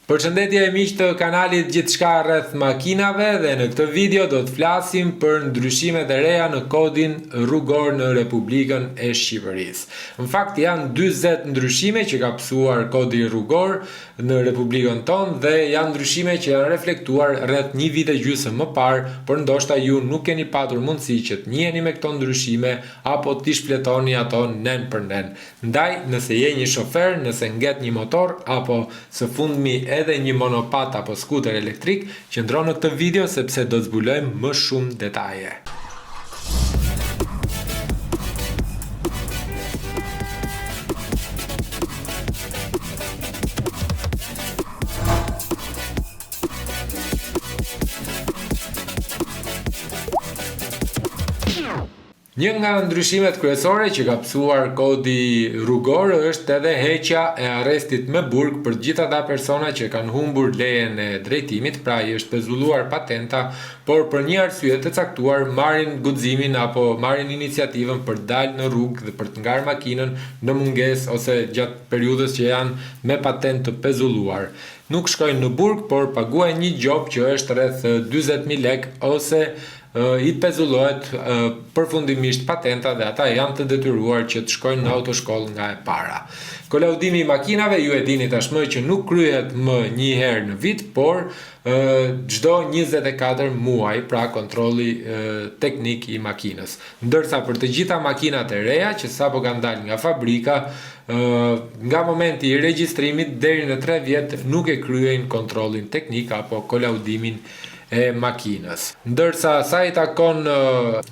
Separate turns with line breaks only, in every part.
Përshëndetje e miq të kanalit Gjithçka rreth makinave dhe në këtë video do të flasim për ndryshimet e reja në kodin rrugor në Republikën e Shqipërisë. Në fakt janë 40 ndryshime që ka pësuar kodi rrugor në Republikën tonë dhe janë ndryshime që janë reflektuar rreth një vit e gjysmë më parë, por ndoshta ju nuk keni patur mundësi që të njiheni me këto ndryshime apo t'i shpletoni ato nen për nen. Ndaj, nëse je një shofer, nëse ngjet një motor apo së fundmi edhe një monopat apo skuter elektrik, qëndro në këtë video sepse do të zbulojmë më shumë detaje. Një nga ndryshimet kryesore që ka pësuar kodi rrugor është edhe heqja e arrestit me burg për gjithë ata persona që kanë humbur lejen e drejtimit, pra i është pezulluar patenta, por për një arsye të caktuar marrin guximin apo marrin iniciativën për dalë në rrugë dhe për të ngarë makinën në mungesë ose gjatë periudhës që janë me patentë të pezulluar. Nuk shkojnë në burg, por paguajnë një gjop që është rreth 40.000 lekë ose i pezullohet përfundimisht patenta dhe ata janë të detyruar që të shkojnë në autoshkollë nga e para. Kolaudimi i makinave ju e dini tashmë që nuk kryhet më një herë në vit, por çdo 24 muaj, pra kontrolli teknik i makinës. Ndërsa për të gjitha makinat e reja që sapo kanë dalë nga fabrika, nga momenti i regjistrimit deri në 3 vjet nuk e kryejnë kontrollin teknik apo kolaudimin e makinës. Ndërsa sa i takon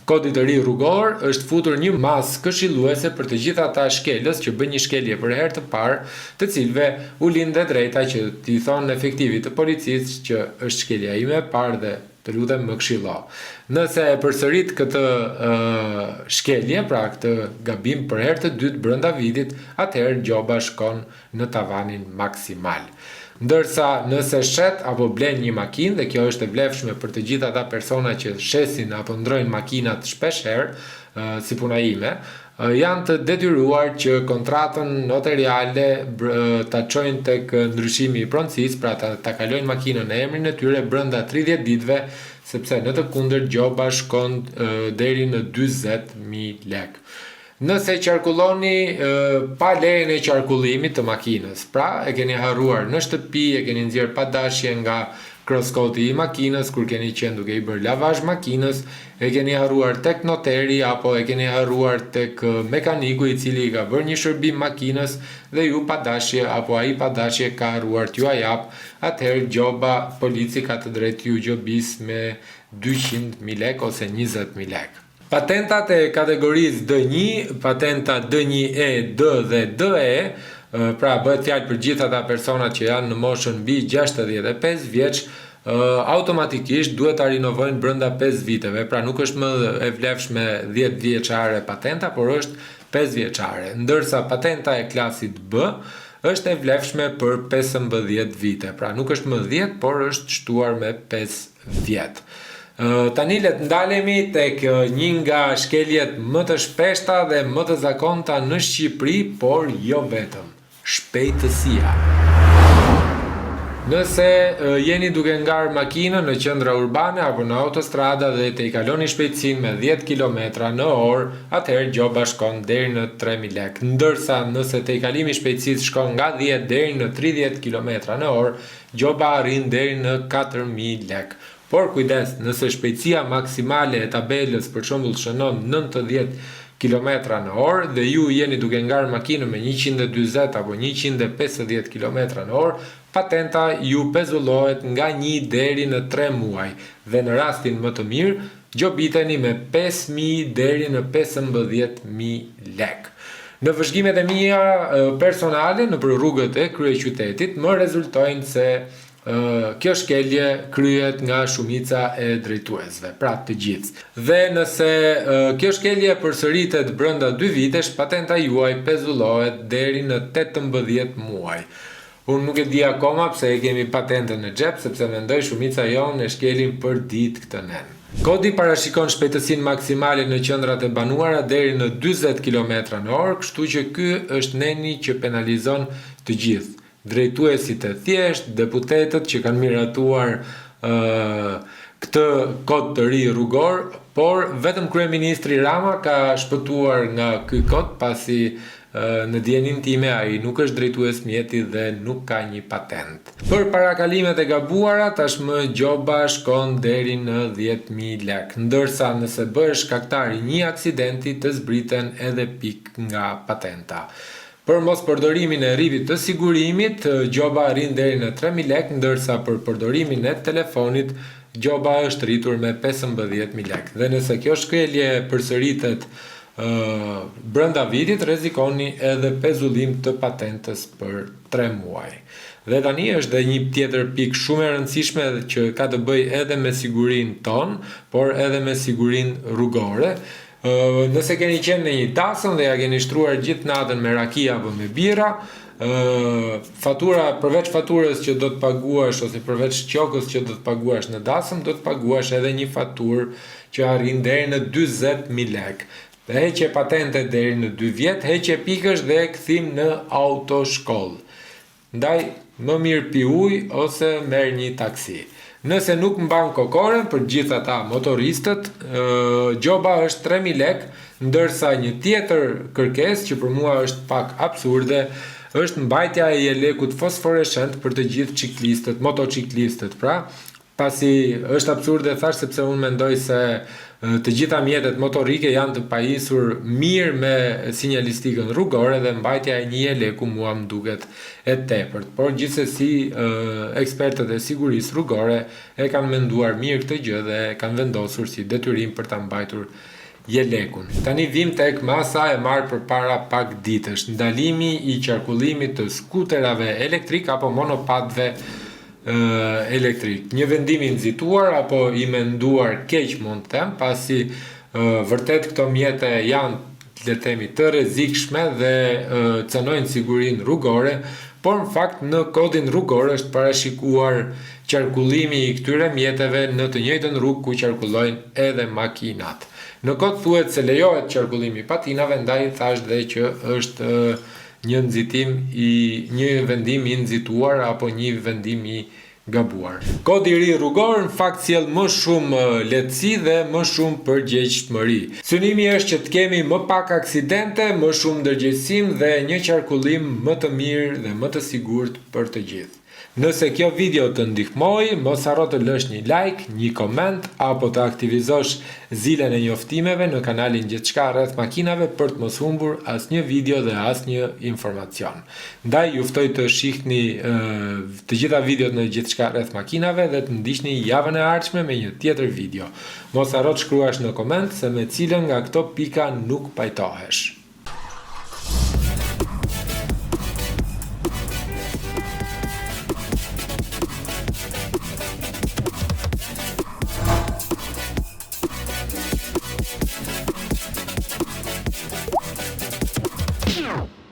kodit të ri rrugor, është futur një masë këshilluese për të gjitha ata shkelës që bën një shkelje për herë të parë, të cilëve u lindë drejta që t'i thonë efektivit të policisë që është shkelja ime e parë dhe të lutem më këshillo. Nëse e përsërit këtë shkelje, pra këtë gabim për herë të dytë brenda vitit, atëherë gjoba shkon në tavanin maksimal. Ndërsa nëse shet apo blen një makinë, dhe kjo është e vlefshme për të gjitha ata persona që shesin apo ndrojnë makinat shpeshherë, si puna ime, janë të detyruar që kontratën notariale ta çojnë tek ndryshimi i pronësisë, pra ta kalojnë makinën në emrin e tyre brenda 30 ditëve, sepse në të kundërt gjoba shkon deri në 40.000 lekë. Nëse qarkulloni pa lejen e qarkullimit të makinës, pra e keni harruar në shtëpi, e keni nxjerr pa dashje nga kroskoti i makinës kur keni qenë duke i bërë lavazh makinës, e keni harruar tek noteri apo e keni harruar tek mekaniku i cili ka bërë një shërbim makinës dhe ju pa dashje apo ai pa dashje ka harruar t'ju a jap, atëherë gjoba polici ka të drejtë ju gjobis me 200.000 lekë ose 20.000 lekë. Patentat e kategorisë D1, patenta D1E, D dhe DE, pra bëhet fjalë për gjithë ata personat që janë në moshën mbi 65 vjeç, automatikisht duhet ta rinovojnë brenda 5 viteve, pra nuk është më e vlefshme 10 vjeçare patenta, por është 5 vjeçare. Ndërsa patenta e klasit B është e vlefshme për 15 vite, pra nuk është më 10, por është shtuar me 5 vjet. Tani le të ndalemi tek një nga shkeljet më të shpeshta dhe më të zakonta në Shqipëri, por jo vetëm, shpejtësia. Nëse jeni duke ngarë makinën në qendra urbane apo në autostrada dhe te i kaloni shpejtësinë me 10 km/h, atëherë gjoba shkon deri në 3.000 lekë. Ndërsa nëse te i kalimi shpejtësisë shkon nga 10 deri në 30 km/h, gjoba arrin deri në 4.000 lekë. Por kujdes, nëse shpejtësia maksimale e tabelës për shembull shënon 90 km/h dhe ju jeni duke ngarë makinën me 140 apo 150 km/h, patenta ju pezullohet nga 1 deri në 3 muaj dhe në rastin më të mirë gjobiteni me 5.000 deri në 15.000 lekë. Në vëzhgimet e mia personale nëpër rrugët e kryeqytetit më rezultojnë se kjo shkelje kryhet nga shumica e drejtuesve, pra të gjithë. Dhe nëse kjo shkelje përsëritet brenda 2 vitesh, patenta juaj pezullohet deri në 18 muaj. Unë nuk e di akoma pse e kemi patentën në xhep, sepse mendoj shumica jonë e shkelin për ditë këtë nen. Kodi parashikon shpejtësinë maksimale në qendrat e banuara deri në 40 km/h, kështu që ky është neni që penalizon të gjithë. drejtuesit e thjesht, deputetët që kanë miratuar këtë kod të ri rrugor, por vetëm kryeministri Rama ka shpëtuar nga ky kod pasi në dijenin time ai nuk është drejtues mjeti dhe nuk ka një patent. Për parakalimet e gabuara tashmë gjoba shkon deri në 10.000 lekë, ndërsa nëse bëhesh shkaktar i një aksidenti të zbriten edhe pik nga patenta. Për mos përdorimin e rrivit të sigurimit, gjoba arrin deri në 3.000 lekë, ndërsa për përdorimin e telefonit gjoba është rritur me 15.000 lekë. Dhe nëse kjo shkelje përsëritet brenda vitit, rrezikoni edhe pezullim të patentës për 3 muaj. Dhe tani është dhe një tjetër pikë shumë e rëndësishme që ka të bëjë edhe me sigurinë tonë, por edhe me sigurinë rrugore. Nëse keni qenë në një dasëm dhe ja keni shtruar gjithë natën me raki apo me bira, fatura, përveç faturës që do të paguash ose përveç qokës që do të paguash në dasëm, do të paguash edhe një faturë që arrin deri në 40.000 lekë. Dhe heqe patente deri në 2 vjet, heqe pikësh dhe kthim në autoshkollë. Ndaj, më mirë pi ujë ose merr një taksi. Nëse nuk mban kokore për gjithë ata motoristët, gjoba është 3.000 lekë, ndërsa një tjetër kërkesë që për mua është pak absurde, është mbajtja e jelekut fosforeshent për të gjithë ciklistët, motociklistët, pra, pasi është absurde thash sepse unë mendoj se të gjitha mjetet motorike janë të pajisur mirë me sinjalistikën rrugore dhe mbajtja e një jeleku mua më duket e tepërt. Por gjithsesi ekspertët e sigurisë rrugore e kanë menduar mirë këtë gjë dhe kanë vendosur si detyrim për ta mbajtur jelekun. Tani vim tek masa e marrë përpara pak ditësh, ndalimi i qarkullimit të skuterave elektrik apo monopatëve elektrik. Një vendim i nxituar apo i menduar keq mund të them, pasi vërtet këto mjete janë, le të themi, të rrezikshme dhe cënojnë sigurinë rrugore, por në fakt në kodin rrugor është parashikuar qarkullimi i këtyre mjeteve në të njëjtën rrugë ku qarkullojnë edhe makinat. Në kod thuhet se lejohet qarkullimi i patinave, ndaj thash dhe që është një vendim i nxituar apo një vendim i gabuar. Kodi i ri rrugor në fakt sjell më shumë lehtësi dhe më shumë përgjegjësi. Synimi është që të kemi më pak aksidente, më shumë ndërgjegjësim dhe një qarkullim më të mirë dhe më të sigurt për të gjithë. Nëse kjo video të ndihmoi, mos harro të lësh një like, një koment apo të aktivizosh zilen e njoftimeve në kanalin Gjithçka rreth makinave për të mos humbur asnjë video dhe asnjë informacion. Ndaj ju ftoj të shihni të gjitha videot në Gjithçka rreth makinave dhe të ndiqni javën e ardhshme me një tjetër video. Mos harro të shkruash në koment se me cilën nga këto pika nuk pajtohesh.